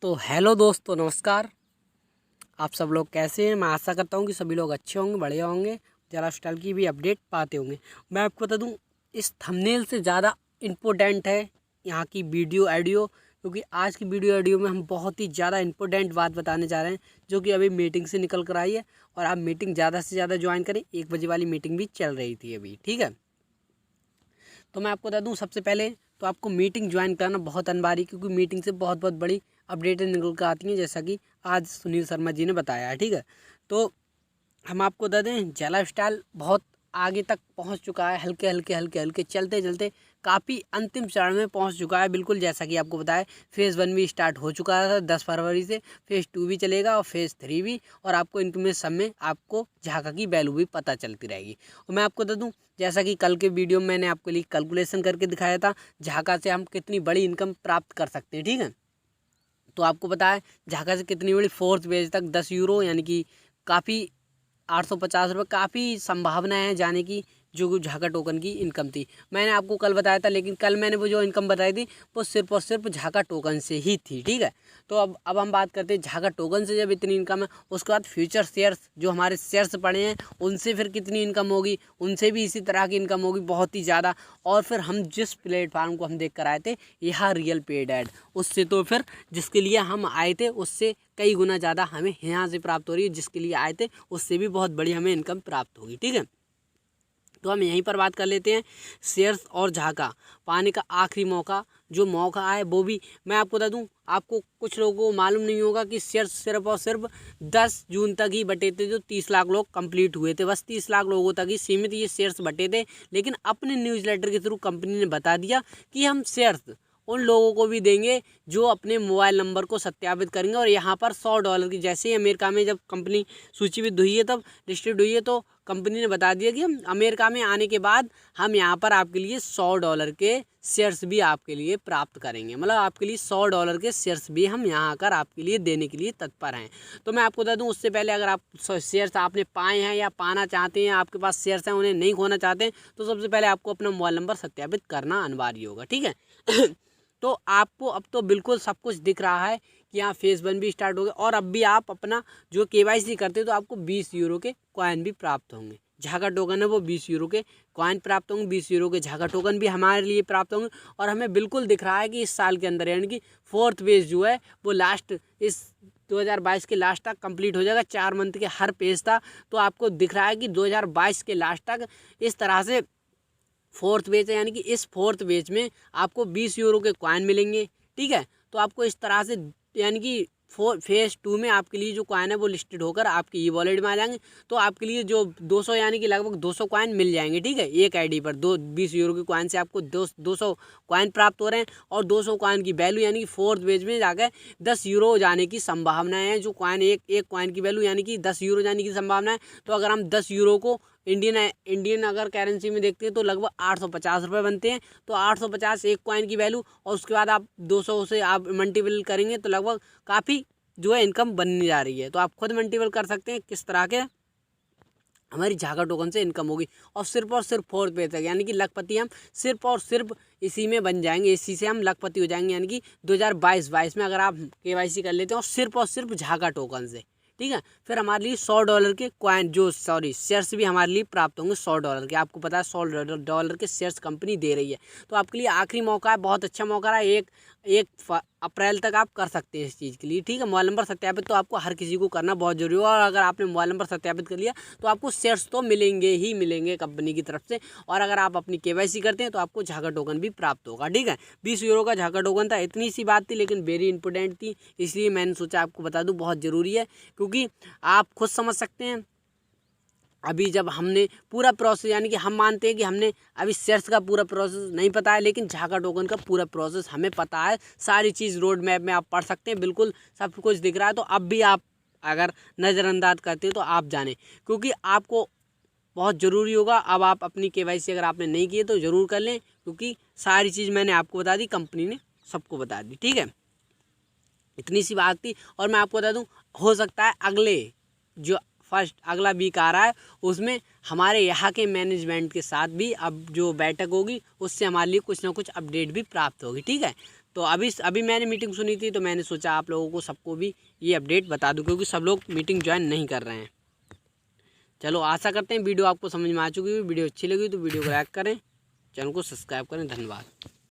तो हेलो दोस्तों, नमस्कार। आप सब लोग कैसे हैं? मैं आशा करता हूं कि सभी लोग अच्छे होंगे, बढ़िया होंगे, जरा स्टाइल की भी अपडेट पाते होंगे। मैं आपको बता दूं, इस थंबनेल से ज़्यादा इम्पोर्टेंट है यहाँ की वीडियो ऑडियो, क्योंकि आज की वीडियो ऑडियो में हम बहुत ही ज़्यादा इम्पोर्टेंट बात बताने जा रहे हैं, जो कि अभी मीटिंग से निकल कर आई है। और आप मीटिंग ज़्यादा से ज़्यादा ज्वाइन करें। 1 बजे वाली मीटिंग भी चल रही थी अभी, ठीक है। तो मैं आपको बता दूं, सबसे पहले तो आपको मीटिंग ज्वाइन करना बहुत अनिवार्य है, क्योंकि मीटिंग से बहुत बहुत बड़ी अपडेटें निकल कर आती हैं, जैसा कि आज सुनील शर्मा जी ने बताया है, ठीक है। तो हम आपको बता दें, जला स्टाइल बहुत आगे तक पहुंच चुका है, हल्के हल्के हल्के हल्के चलते चलते काफ़ी अंतिम चरण में पहुंच चुका है। बिल्कुल जैसा कि आपको बताया, फेज़ 1 भी स्टार्ट हो चुका था 10 फरवरी से, फेज़ 2 भी चलेगा और फेज़ 3 भी। और आपको इनमें सब में आपको झाका की वैल्यू भी पता चलती रहेगी। और मैं आपको बता दूं, जैसा कि कल के वीडियो में मैंने आपके लिए कैलकुलेशन करके दिखाया था, झाका से हम कितनी बड़ी इनकम प्राप्त कर सकते हैं, ठीक है। तो आपको पता है झाका से कितनी बड़ी, फोर्थ पेज तक 10 यूरो, यानी कि काफ़ी 850 रुपये, काफ़ी संभावनाएं हैं जाने की, जो झाका टोकन की इनकम थी। मैंने आपको कल बताया था, लेकिन कल मैंने वो जो इनकम बताई थी वो सिर्फ और सिर्फ झाका टोकन से ही थी, ठीक है। तो अब हम बात करते हैं झाका टोकन से जब इतनी इनकम है, उसके बाद फ्यूचर शेयर्स, जो हमारे शेयर्स पड़े हैं उनसे फिर कितनी इनकम होगी, उनसे भी इसी तरह की इनकम होगी, बहुत ही ज़्यादा। और फिर हम जिस प्लेटफार्म को हम देख कर आए थे, यहाँ रियल पेड ऐड, उससे तो फिर जिसके लिए हम आए थे उससे कई गुना ज़्यादा हमें यहाँ से प्राप्त हो रही है, जिसके लिए आए थे उससे भी बहुत बड़ी हमें इनकम प्राप्त होगी, ठीक है। तो हम यहीं पर बात कर लेते हैं, शेयर्स और झाका पाने का आखिरी मौका, जो मौका है वो भी मैं आपको बता दूं। आपको कुछ लोगों को मालूम नहीं होगा कि शेयर्स सिर्फ और सिर्फ 10 जून तक ही बटे थे, जो 30 लाख लोग कंप्लीट हुए थे, बस 30 लाख लोगों तक ही सीमित ये शेयर्स बटे थे। लेकिन अपने न्यूज़लेटर के थ्रू कंपनी ने बता दिया कि हम शेयर्स उन लोगों को भी देंगे जो अपने मोबाइल नंबर को सत्यापित करेंगे। और यहाँ पर $100 की, जैसे ही अमेरिका में जब कंपनी सूचीबद्ध हुई है, तब लिस्टेड हुई है, तो कंपनी ने बता दिया कि हम अमेरिका में आने के बाद हम यहाँ पर आपके लिए $100 के शेयर्स भी आपके लिए प्राप्त करेंगे। मतलब आपके लिए $100 के शेयर्स भी हम यहाँ आकर आपके लिए देने के लिए तत्पर हैं। तो मैं आपको बता दूँ, उससे पहले अगर आप शेयर्स आपने पाए हैं या पाना चाहते हैं, आपके पास शेयर्स हैं उन्हें नहीं खोना चाहते हैं, तो सबसे पहले आपको अपना मोबाइल नंबर सत्यापित करना अनिवार्य होगा, ठीक है। तो आपको अब तो बिल्कुल सब कुछ दिख रहा है कि यहाँ फेज़ 1 भी स्टार्ट हो गया। और अब भी आप अपना जो KYC करते हो, तो आपको 20 यूरो के कॉइन भी प्राप्त होंगे। झाका टोकन है वो 20 यूरो के कॉइन प्राप्त होंगे, 20 यूरो के झाका टोकन भी हमारे लिए प्राप्त होंगे। और हमें बिल्कुल दिख रहा है कि इस साल के अंदर, यानी कि फोर्थ पेज जो है वो लास्ट, इस 2022 के लास्ट तक कंप्लीट हो जाएगा। 4 मंथ के हर पेज था, तो आपको दिख रहा है कि 2022 के लास्ट तक इस तरह से फोर्थ बेच है, यानी कि इस फोर्थ बेच में आपको 20 यूरो के कॉइन मिलेंगे, ठीक है। तो आपको इस तरह से, यानी कि फेज़ 2 में आपके लिए जो कॉइन है वो लिस्टेड होकर आपके ई वॉलेट में आ जाएंगे। तो आपके लिए जो 200, यानी कि लगभग 200 कॉइन मिल जाएंगे, ठीक है। एक आईडी पर 20 यूरो के कॉइन से आपको 200 कॉइन प्राप्त हो रहे हैं। और 200 कॉइन की वैल्यू, यानी कि फोर्थ बेच में जाकर 10 यूरो जाने की संभावनाएं हैं। जो कॉइन एक कॉइन की वैल्यू, यानी कि 10 यूरो जाने की संभावना है। तो अगर हम 10 यूरो को इंडियन अगर करेंसी में देखते हैं, तो लगभग 850 रुपये बनते हैं। तो 850 एक कॉइन की वैल्यू, और उसके बाद आप 200 से आप मल्टीपल करेंगे, तो लगभग काफ़ी जो है इनकम बनने जा रही है। तो आप खुद मल्टीपल कर सकते हैं किस तरह के हमारी झाका टोकन से इनकम होगी। और सिर्फ फोर्थ पेज तक, यानी कि लखपति हम सिर्फ और सिर्फ इसी में बन जाएंगे, इसी से हम लखपति हो जाएंगे। यानी कि 2022 में अगर आप KYC कर लेते हैं और सिर्फ झाका टोकन से, ठीक है, फिर हमारे लिए $100 के कॉइन, जो शेयर्स भी हमारे लिए प्राप्त होंगे $100 के। आपको पता है $100 के शेयर्स कंपनी दे रही है। तो आपके लिए आखिरी मौका है, बहुत अच्छा मौका है। एक अप्रैल तक आप कर सकते हैं इस चीज़ के लिए, ठीक है। मोबाइल नंबर सत्यापित तो आपको हर किसी को करना बहुत जरूरी है। और अगर आपने मोबाइल नंबर सत्यापित कर लिया, तो आपको शेयर्स तो मिलेंगे ही मिलेंगे कंपनी की तरफ से। और अगर आप अपनी KYC करते हैं, तो आपको झाका टोकन भी प्राप्त होगा, ठीक है। 20 यूरो का झाका टोकन था, इतनी सी बात थी, लेकिन वेरी इंपॉर्टेंट थी, इसलिए मैंने सोचा आपको बता दूं, बहुत ज़रूरी है। क्योंकि आप खुद समझ सकते हैं, अभी जब हमने पूरा प्रोसेस, यानी कि हम मानते हैं कि हमने अभी शेयर्स का पूरा प्रोसेस नहीं पता है, लेकिन झाका टोकन का पूरा प्रोसेस हमें पता है। सारी चीज़ रोड मैप में आप पढ़ सकते हैं, बिल्कुल सब कुछ दिख रहा है। तो अब भी आप अगर नज़रअंदाज करते हैं, तो आप जानें, क्योंकि आपको बहुत ज़रूरी होगा। अब आप अपनी KYC अगर आपने नहीं की है, तो ज़रूर कर लें, क्योंकि सारी चीज़ मैंने आपको बता दी, कंपनी ने सबको बता दी, ठीक है। इतनी सी बात थी। और मैं आपको बता दूं, हो सकता है अगले जो अगला वीक आ रहा है, उसमें हमारे यहाँ के मैनेजमेंट के साथ भी अब जो बैठक होगी, उससे हमारे लिए कुछ ना कुछ अपडेट भी प्राप्त होगी, ठीक है। तो अभी मैंने मीटिंग सुनी थी, तो मैंने सोचा आप लोगों को सबको भी ये अपडेट बता दूं, क्योंकि सब लोग मीटिंग ज्वाइन नहीं कर रहे हैं। चलो आशा करते हैं वीडियो आपको समझ में आ चुकी है। वीडियो अच्छी लगी तो वीडियो को लाइक करें, चैनल को सब्सक्राइब करें। धन्यवाद।